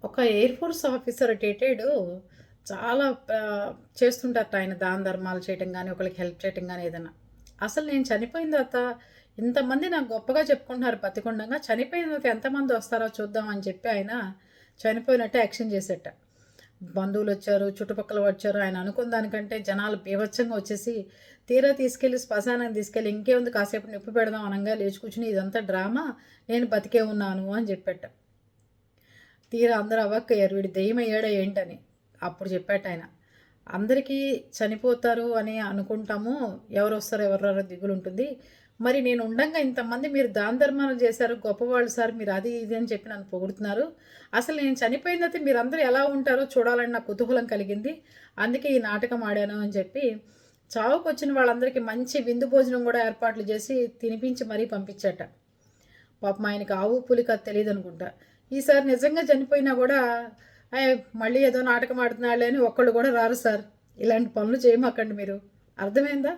ఒక air force officer retired చాలా చేస్తుంటారట ఆయన దాన ధర్మాలు చేయటం గానీ, ఒకళ్ళకి హెల్ప్ చేయటం గానీ ఏదన్నా. అసలు నేను చనిపోయిన తర్వాత ఇంతమంది నాకు గొప్పగా చెప్పుకుంటున్నారు బతికుండంగా. చనిపోయిన తర్వాత ఎంతమంది వస్తారో చూద్దాం అని చెప్పి ఆయన చనిపోయినట్టు యాక్షన్ చేసేట. బంధువులొచ్చారు, చుట్టుపక్కల వచ్చారు. ఆయన అనుకున్న దానికంటే జనాలు బీభత్సంగా వచ్చేసి తీరా తీసుకెళ్ళి శ్మశానానికి తీసుకెళ్ళి ఇంకేముంది కాసేపు నిప్పు పెడదాం అనంగా లేచి కూర్చొని ఇదంతా డ్రామా, నేను బతికే ఉన్నాను అని చెప్పేట. తీరా అందరూ అవాక్కయ్యారు. వీడు దెయ్యమయ్యాడా ఏంటని. అప్పుడు చెప్పాటాయన. అందరికీ చనిపోతారు అని అనుకుంటాము. ఎవరొస్తారో ఎవరు రారో దిగులుంటుంది. మరి నేను ఉండంగా ఇంతమంది మీరు దాన ధర్మాలు చేశారు, గొప్పవాళ్ళు సార్ మీరు అది ఇది అని చెప్పి నన్ను పొగుడుతున్నారు. అసలు నేను చనిపోయిన తర్వాత మీరందరూ ఎలా ఉంటారో చూడాలని నాకు కుతూహలం కలిగింది. అందుకే ఈ నాటకం ఆడాను అని చెప్పి చావుకొచ్చిన వాళ్ళందరికీ మంచి విందు భోజనం కూడా ఏర్పాట్లు చేసి తినిపించి మరీ పంపించాట. పాపం ఆయనకి ఆవు పులి కథ తెలియదనుకుంటా. ఈసారి నిజంగా చనిపోయినా కూడా మళ్ళీ ఏదో నాటకం ఆడుతున్నాళ్ళే అని ఒక్కళ్ళు కూడా రారు సార్. ఇలాంటి పనులు చేయమాకండి మీరు. అర్థమైందా?